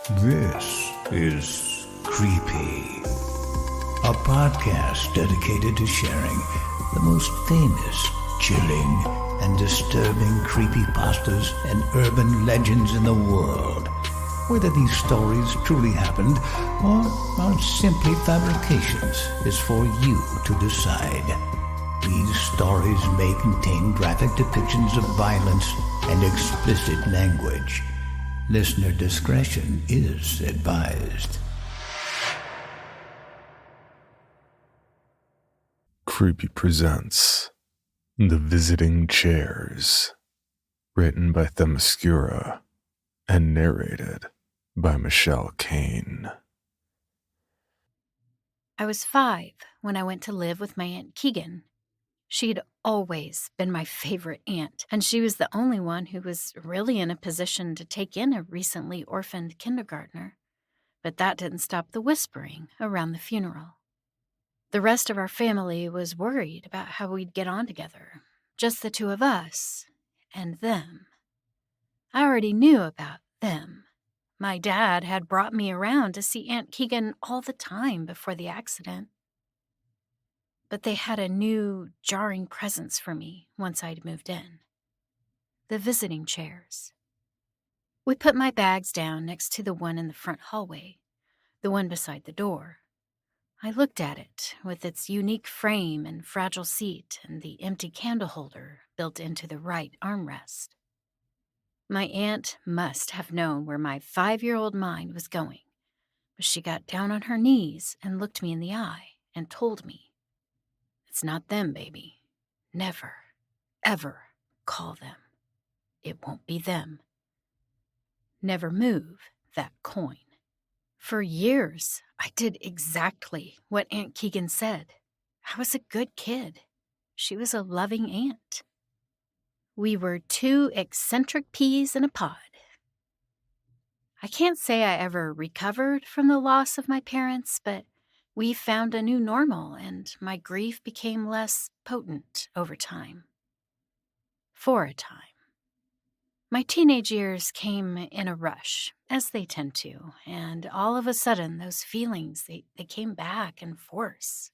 This is Creepy, a podcast dedicated to sharing the most famous, chilling, and disturbing creepypastas and urban legends in the world. Whether these stories truly happened or are simply fabrications is for you to decide. These stories may contain graphic depictions of violence and explicit language. Listener discretion is advised. Creepy presents The Visiting Chairs, written by Themyscira and narrated by Michelle Kane. I was 5 when I went to live with my Aunt Keegan. She'd always been my favorite aunt, and she was the only one who was really in a position to take in a recently orphaned kindergartner. But that didn't stop the whispering around the funeral. The rest of our family was worried about how we'd get on together, just the two of us and them. I already knew about them. My dad had brought me around to see Aunt Keegan all the time before the accident. But they had a new, jarring presence for me once I'd moved in. The visiting chairs. We put my bags down next to the one in the front hallway, the one beside the door. I looked at it, with its unique frame and fragile seat and the empty candle holder built into the right armrest. My aunt must have known where my 5-year-old mind was going, but she got down on her knees and looked me in the eye and told me, "It's not them, baby. Never, ever call them. It won't be them. Never move that coin." For years, I did exactly what Aunt Keegan said. I was a good kid. She was a loving aunt. We were 2 eccentric peas in a pod. I can't say I ever recovered from the loss of my parents, but we found a new normal, and my grief became less potent over time. For a time. My teenage years came in a rush, as they tend to, and all of a sudden those feelings, they came back in force.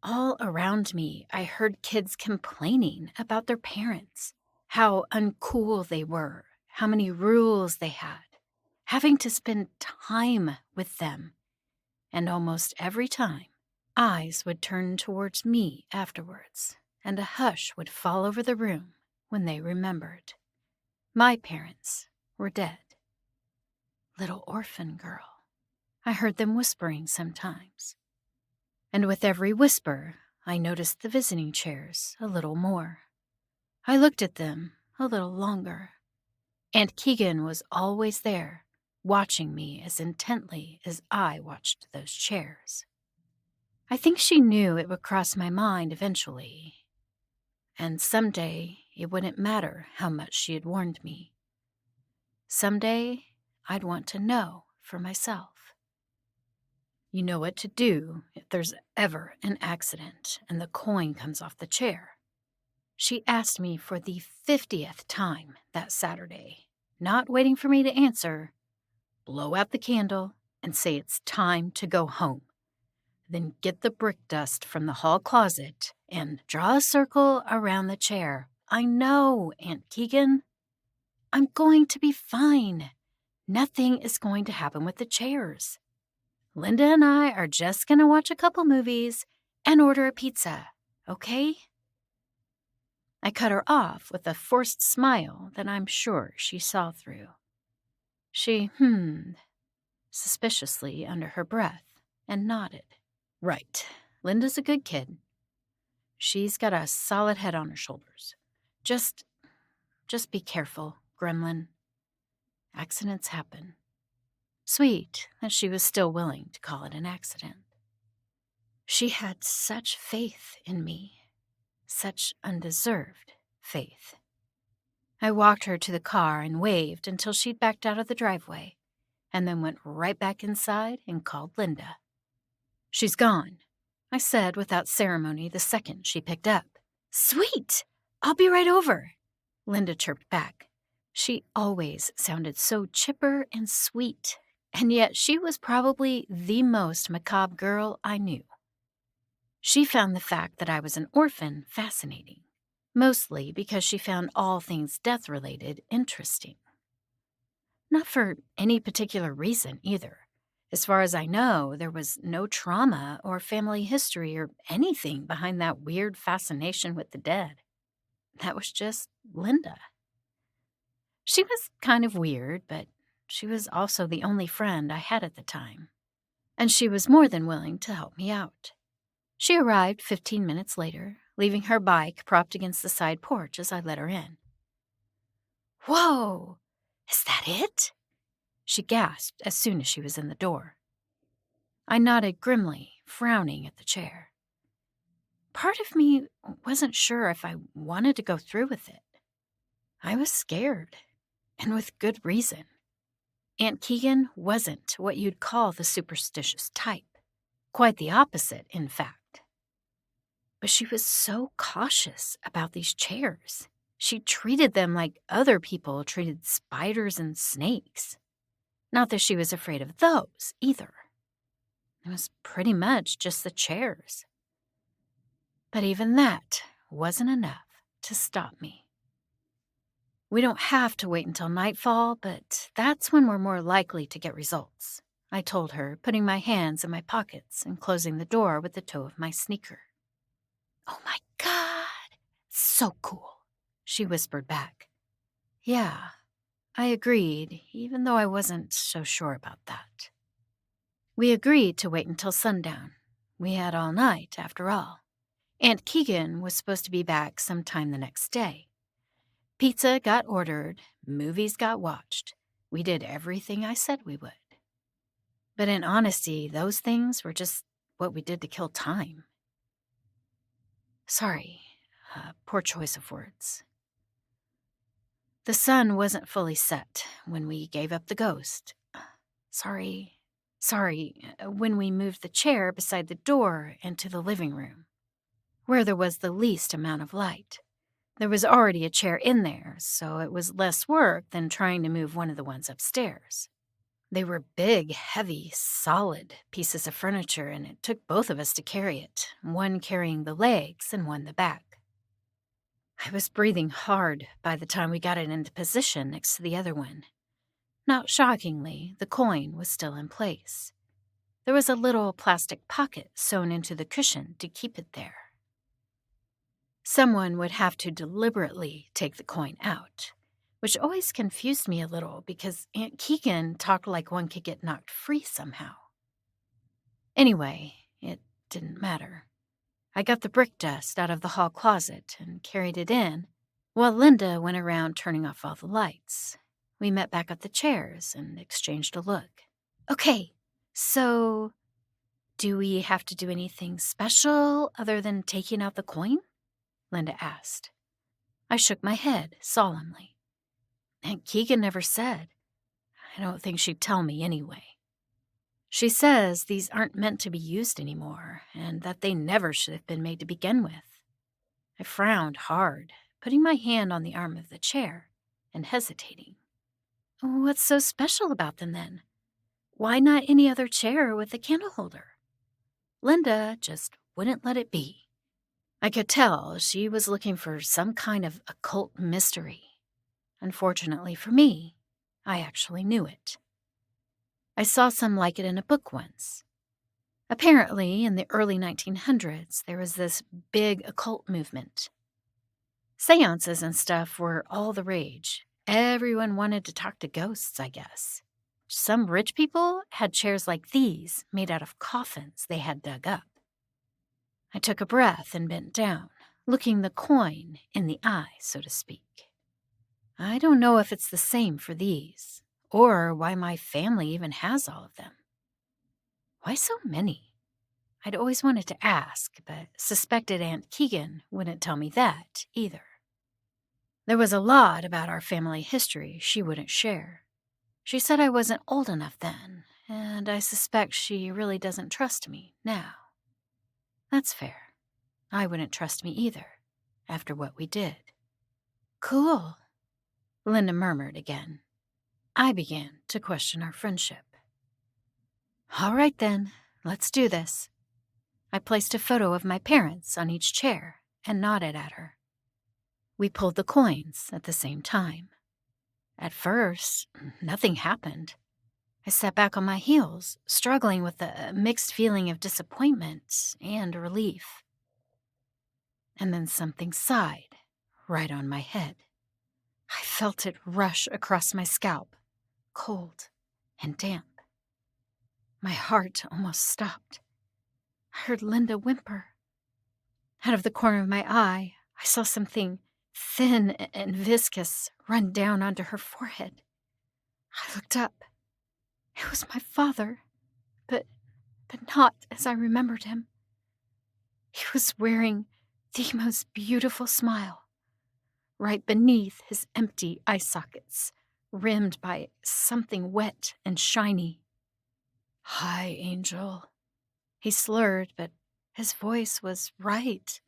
All around me, I heard kids complaining about their parents, how uncool they were, how many rules they had, having to spend time with them. And almost every time, eyes would turn towards me afterwards, and a hush would fall over the room when they remembered. My parents were dead. Little orphan girl. I heard them whispering sometimes. And with every whisper, I noticed the visiting chairs a little more. I looked at them a little longer. Aunt Keegan was always there, watching me as intently as I watched those chairs. I think she knew it would cross my mind eventually, and someday it wouldn't matter how much she had warned me. Someday I'd want to know for myself. You know what to do if there's ever an accident and the coin comes off the chair. She asked me for the 50th time that Saturday, not waiting for me to answer. Blow out the candle and say it's time to go home. Then get the brick dust from the hall closet and draw a circle around the chair. I know, Aunt Keegan. I'm going to be fine. Nothing is going to happen with the chairs. Linda and I are just going to watch a couple movies and order a pizza, okay? I cut her off with a forced smile that I'm sure she saw through. She hummed suspiciously under her breath and nodded. Right, Linda's a good kid. She's got a solid head on her shoulders. Just be careful, gremlin. Accidents happen. Sweet that she was still willing to call it an accident. She had such faith in me, such undeserved faith. I walked her to the car and waved until she'd backed out of the driveway, and then went right back inside and called Linda. "She's gone," I said without ceremony the second she picked up. "Sweet! I'll be right over," Linda chirped back. She always sounded so chipper and sweet, and yet she was probably the most macabre girl I knew. She found the fact that I was an orphan fascinating, mostly because she found all things death-related interesting. Not for any particular reason, either. As far as I know, there was no trauma or family history or anything behind that weird fascination with the dead. That was just Linda. She was kind of weird, but she was also the only friend I had at the time, and she was more than willing to help me out. She arrived 15 minutes later, leaving her bike propped against the side porch as I let her in. "Whoa! Is that it?" she gasped as soon as she was in the door. I nodded grimly, frowning at the chair. Part of me wasn't sure if I wanted to go through with it. I was scared, and with good reason. Aunt Keegan wasn't what you'd call the superstitious type. Quite the opposite, in fact. But she was so cautious about these chairs. She treated them like other people treated spiders and snakes. Not that she was afraid of those, either. It was pretty much just the chairs. But even that wasn't enough to stop me. "We don't have to wait until nightfall, but that's when we're more likely to get results," I told her, putting my hands in my pockets and closing the door with the toe of my sneaker. "Oh my God, so cool," she whispered back. Yeah, I agreed, even though I wasn't so sure about that. We agreed to wait until sundown. We had all night, after all. Aunt Keegan was supposed to be back sometime the next day. Pizza got ordered, movies got watched. We did everything I said we would. But in honesty, those things were just what we did to kill time. Sorry, poor choice of words. The sun wasn't fully set when we gave up the ghost. Sorry, when we moved the chair beside the door into the living room, where there was the least amount of light. There was already a chair in there, so it was less work than trying to move one of the ones upstairs. They were big, heavy, solid pieces of furniture, and it took both of us to carry it, one carrying the legs and one the back. I was breathing hard by the time we got it into position next to the other one. Not shockingly, the coin was still in place. There was a little plastic pocket sewn into the cushion to keep it there. Someone would have to deliberately take the coin out, which always confused me a little because Aunt Keegan talked like one could get knocked free somehow. Anyway, it didn't matter. I got the brick dust out of the hall closet and carried it in, while Linda went around turning off all the lights. We met back at the chairs and exchanged a look. "Okay, so do we have to do anything special other than taking out the coin?" Linda asked. I shook my head solemnly. Aunt Keegan never said. I don't think she'd tell me anyway. She says these aren't meant to be used anymore, and that they never should have been made to begin with. I frowned hard, putting my hand on the arm of the chair and hesitating. "What's so special about them then? Why not any other chair with a candle holder?" Linda just wouldn't let it be. I could tell she was looking for some kind of occult mystery. Unfortunately for me, I actually knew it. I saw some like it in a book once. Apparently, in the early 1900s, there was this big occult movement. Seances and stuff were all the rage. Everyone wanted to talk to ghosts, I guess. Some rich people had chairs like these made out of coffins they had dug up. I took a breath and bent down, looking the coin in the eye, so to speak. I don't know if it's the same for these, or why my family even has all of them. Why so many? I'd always wanted to ask, but suspected Aunt Keegan wouldn't tell me that either. There was a lot about our family history she wouldn't share. She said I wasn't old enough then, and I suspect she really doesn't trust me now. That's fair. I wouldn't trust me either, after what we did. Cool. Linda murmured again. I began to question our friendship. All right then, let's do this. I placed a photo of my parents on each chair and nodded at her. We pulled the coins at the same time. At first, nothing happened. I sat back on my heels, struggling with a mixed feeling of disappointment and relief. And then something sighed right on my head. I felt it rush across my scalp, cold and damp. My heart almost stopped. I heard Linda whimper. Out of the corner of my eye, I saw something thin and viscous run down onto her forehead. I looked up. It was my father, but not as I remembered him. He was wearing the most beautiful smile, right beneath his empty eye sockets, rimmed by something wet and shiny. Hi, Angel. He slurred, but his voice was right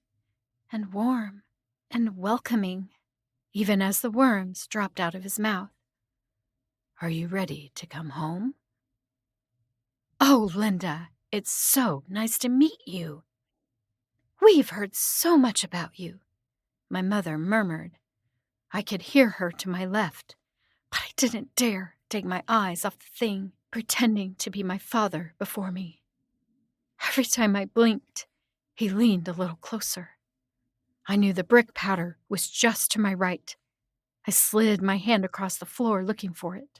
and warm and welcoming, even as the worms dropped out of his mouth. Are you ready to come home? Oh, Linda, it's so nice to meet you. We've heard so much about you, my mother murmured. I could hear her to my left, but I didn't dare take my eyes off the thing pretending to be my father before me. Every time I blinked, he leaned a little closer. I knew the brick powder was just to my right. I slid my hand across the floor looking for it,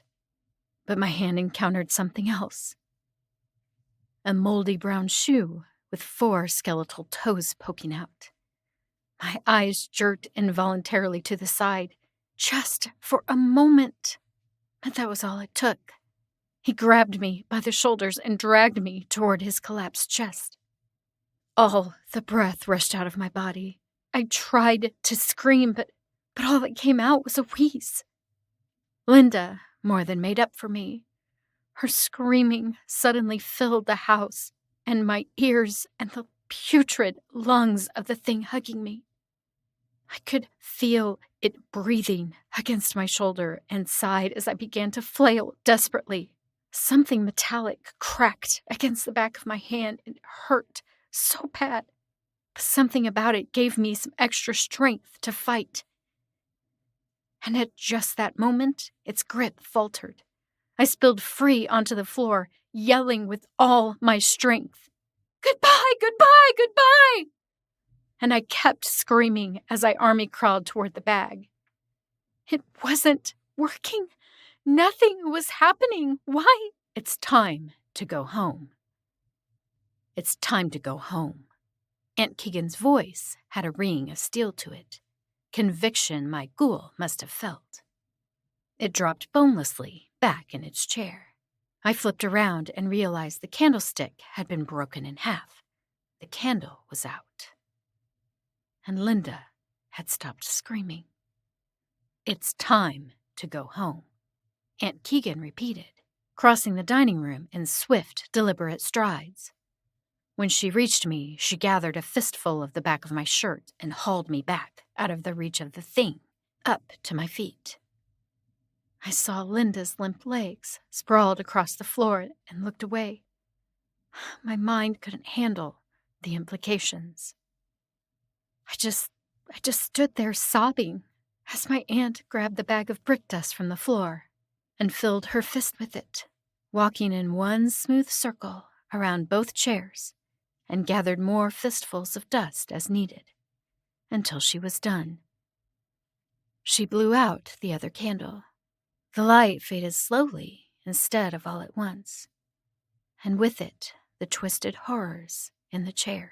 but my hand encountered something else. A moldy brown shoe with 4 skeletal toes poking out. My eyes jerked involuntarily to the side, just for a moment. But that was all it took. He grabbed me by the shoulders and dragged me toward his collapsed chest. All the breath rushed out of my body. I tried to scream, but all that came out was a wheeze. Linda more than made up for me. Her screaming suddenly filled the house, and my ears and the putrid lungs of the thing hugging me. I could feel it breathing against my shoulder and sighed as I began to flail desperately. Something metallic cracked against the back of my hand and it hurt so bad. But something about it gave me some extra strength to fight. And at just that moment, its grip faltered. I spilled free onto the floor, yelling with all my strength. Goodbye, goodbye, goodbye! And I kept screaming as I army crawled toward the bag. It wasn't working. Nothing was happening. Why? It's time to go home. It's time to go home. Aunt Keegan's voice had a ring of steel to it. Conviction my ghoul must have felt. It dropped bonelessly back in its chair. I flipped around and realized the candlestick had been broken in half. The candle was out. And Linda had stopped screaming. It's time to go home, Aunt Keegan repeated, crossing the dining room in swift, deliberate strides. When she reached me, she gathered a fistful of the back of my shirt and hauled me back out of the reach of the thing, up to my feet. I saw Linda's limp legs sprawled across the floor and looked away. My mind couldn't handle the implications. I just stood there sobbing as my aunt grabbed the bag of brick dust from the floor and filled her fist with it, walking in one smooth circle around both chairs and gathered more fistfuls of dust as needed until she was done. She blew out the other candle. The light faded slowly instead of all at once, and with it the twisted horrors in the chairs.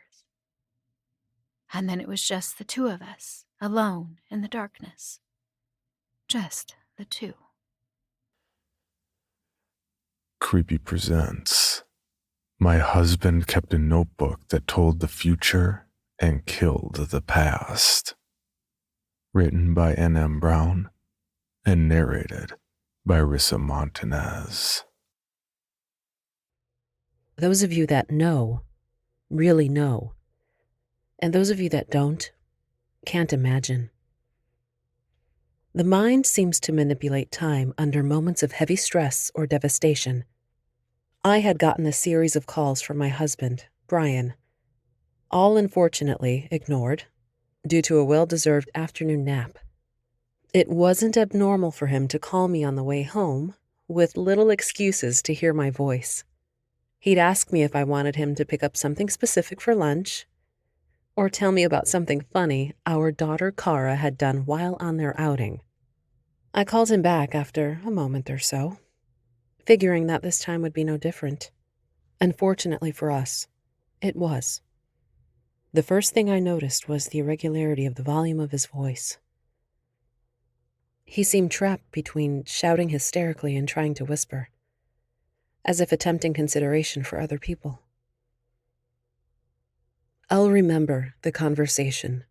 And then it was just the two of us, alone in the darkness. Just the two. Creepy presents My Husband Kept a Notebook That Told the Future and Killed the Past. Written by N.M. Brown and narrated by Rissa Montanez. Those of you that know, really know. And those of you that don't, can't imagine. The mind seems to manipulate time under moments of heavy stress or devastation. I had gotten a series of calls from my husband, Brian, all unfortunately ignored due to a well-deserved afternoon nap. It wasn't abnormal for him to call me on the way home with little excuses to hear my voice. He'd ask me if I wanted him to pick up something specific for lunch, or tell me about something funny our daughter Cara had done while on their outing. I called him back after a moment or so, figuring that this time would be no different. Unfortunately for us, it was. The first thing I noticed was the irregularity of the volume of his voice. He seemed trapped between shouting hysterically and trying to whisper, as if attempting consideration for other people. I'll remember the conversation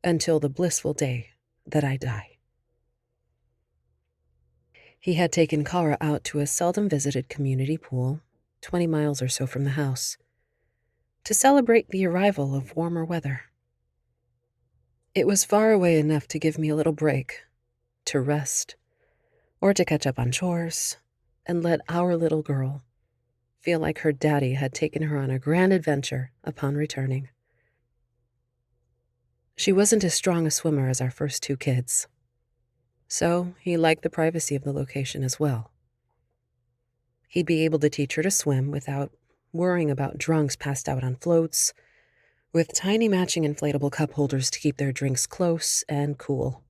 until the blissful day that I die. He had taken Cara out to a seldom visited community pool, 20 miles or so from the house, to celebrate the arrival of warmer weather. It was far away enough to give me a little break, to rest, or to catch up on chores, and let our little girl feel like her daddy had taken her on a grand adventure upon returning. She wasn't as strong a swimmer as our first two kids, so he liked the privacy of the location as well. He'd be able to teach her to swim without worrying about drunks passed out on floats, with tiny matching inflatable cup holders to keep their drinks close and cool.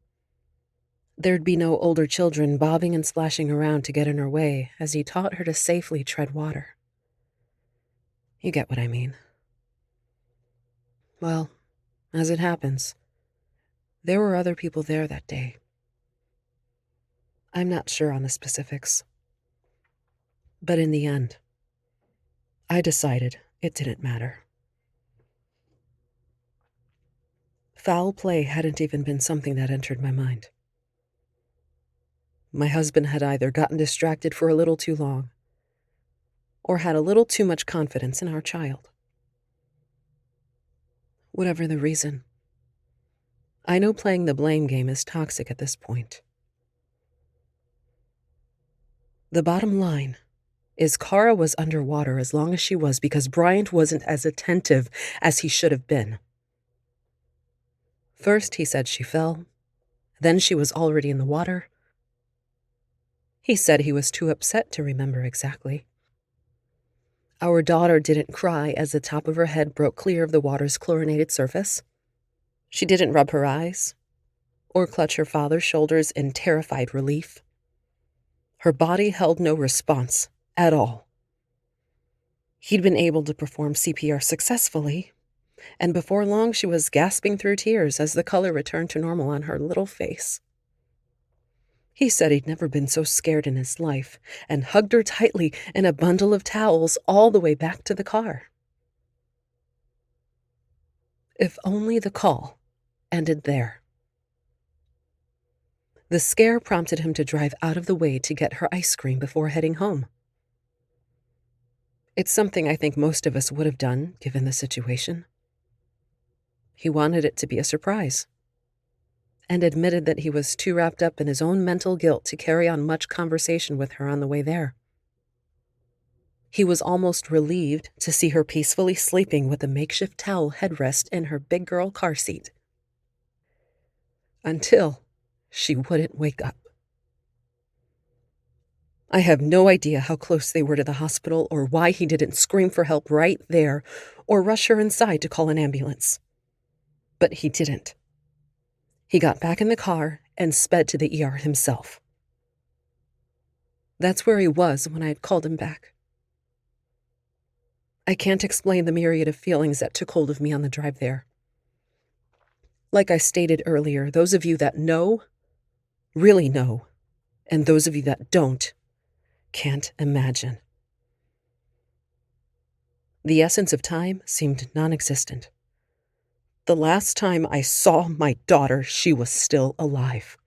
There'd be no older children bobbing and splashing around to get in her way as he taught her to safely tread water. You get what I mean. Well, as it happens, there were other people there that day. I'm not sure on the specifics. But in the end, I decided it didn't matter. Foul play hadn't even been something that entered my mind. My husband had either gotten distracted for a little too long, or had a little too much confidence in our child. Whatever the reason, I know playing the blame game is toxic at this point. The bottom line is Cara was underwater as long as she was because Bryant wasn't as attentive as he should have been. First, he said she fell. Then she was already in the water. He said he was too upset to remember exactly. Our daughter didn't cry as the top of her head broke clear of the water's chlorinated surface. She didn't rub her eyes or clutch her father's shoulders in terrified relief. Her body held no response at all. He'd been able to perform CPR successfully, and before long she was gasping through tears as the color returned to normal on her little face. He said he'd never been so scared in his life and hugged her tightly in a bundle of towels all the way back to the car. If only the call ended there. The scare prompted him to drive out of the way to get her ice cream before heading home. It's something I think most of us would have done, given the situation. He wanted it to be a surprise, and admitted that he was too wrapped up in his own mental guilt to carry on much conversation with her on the way there. He was almost relieved to see her peacefully sleeping with a makeshift towel headrest in her big girl car seat. Until she wouldn't wake up. I have no idea how close they were to the hospital or why he didn't scream for help right there or rush her inside to call an ambulance. But he didn't. He got back in the car and sped to the ER himself. That's where he was when I had called him back. I can't explain the myriad of feelings that took hold of me on the drive there. Like I stated earlier, those of you that know, really know, and those of you that don't, can't imagine. The essence of time seemed non-existent. The last time I saw my daughter, she was still alive.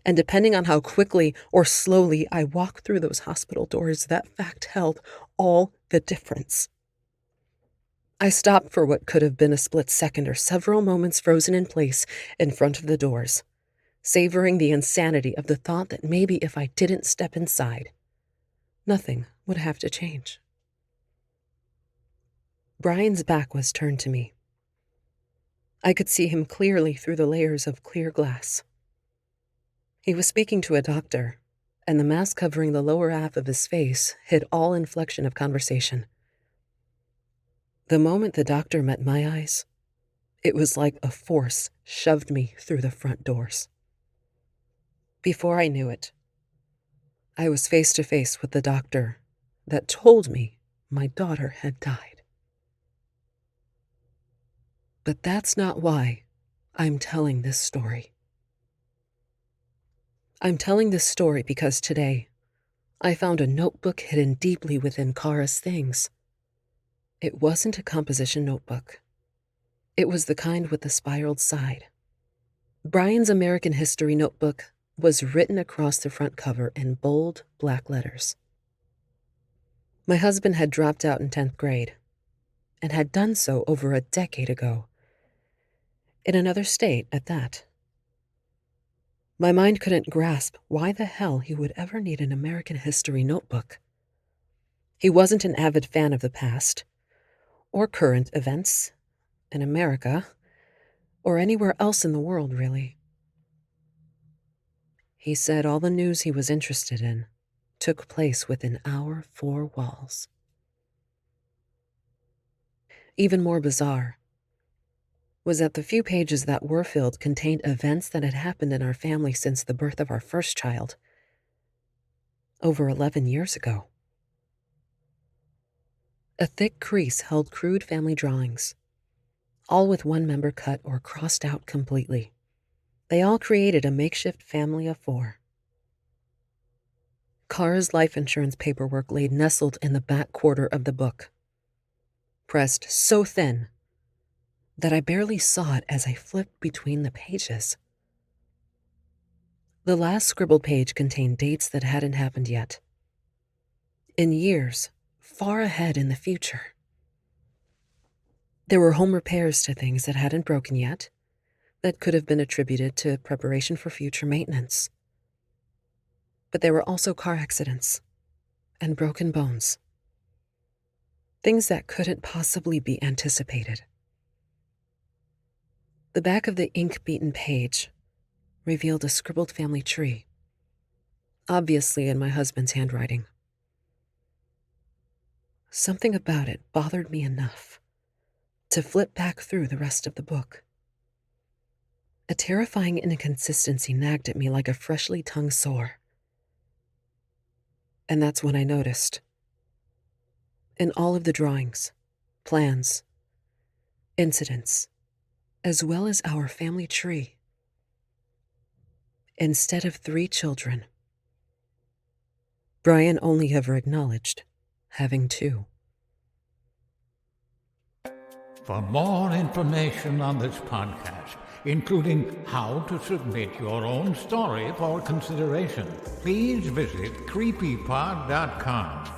And depending on how quickly or slowly I walked through those hospital doors, that fact held all the difference. I stopped for what could have been a split second or several moments frozen in place in front of the doors, savoring the insanity of the thought that maybe if I didn't step inside, nothing would have to change. Brian's back was turned to me. I could see him clearly through the layers of clear glass. He was speaking to a doctor, and the mask covering the lower half of his face hid all inflection of conversation. The moment the doctor met my eyes, it was like a force shoved me through the front doors. Before I knew it, I was face to face with the doctor that told me my daughter had died. But that's not why I'm telling this story. I'm telling this story because today I found a notebook hidden deeply within Kara's things. It wasn't a composition notebook. It was the kind with the spiraled side. Brian's American History notebook was written across the front cover in bold black letters. My husband had dropped out in 10th grade and had done so over a decade ago, in another state at that. My mind couldn't grasp why the hell he would ever need an American History notebook. He wasn't an avid fan of the past, or current events, in America, or anywhere else in the world, really. He said all the news he was interested in took place within our four walls. Even more bizarre was that the few pages that were filled contained events that had happened in our family since the birth of our first child, over 11 years ago. A thick crease held crude family drawings, all with one member cut or crossed out completely. They all created a makeshift family of four. Kara's life insurance paperwork lay nestled in the back quarter of the book, pressed so thin that I barely saw it as I flipped between the pages. The last scribbled page contained dates that hadn't happened yet, in years far ahead in the future. There were home repairs to things that hadn't broken yet, that could have been attributed to preparation for future maintenance. But there were also car accidents and broken bones, things that couldn't possibly be anticipated. The back of the ink-beaten page revealed a scribbled family tree, obviously in my husband's handwriting. Something about it bothered me enough to flip back through the rest of the book. A terrifying inconsistency nagged at me like a freshly tongue sore. And that's when I noticed. In all of the drawings, plans, incidents, as well as our family tree, instead of 3 children, Brian only ever acknowledged having 2. For more information on this podcast, including how to submit your own story for consideration, please visit creepypod.com.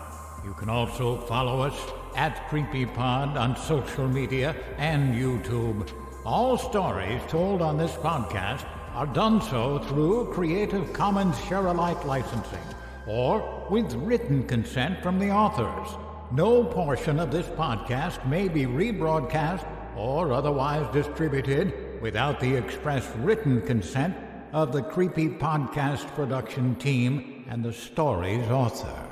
You can also follow us at CreepyPod on social media and YouTube. All stories told on this podcast are done so through Creative Commons Share-alike licensing or with written consent from the authors. No portion of this podcast may be rebroadcast or otherwise distributed without the express written consent of the Creepy Podcast production team and the story's author.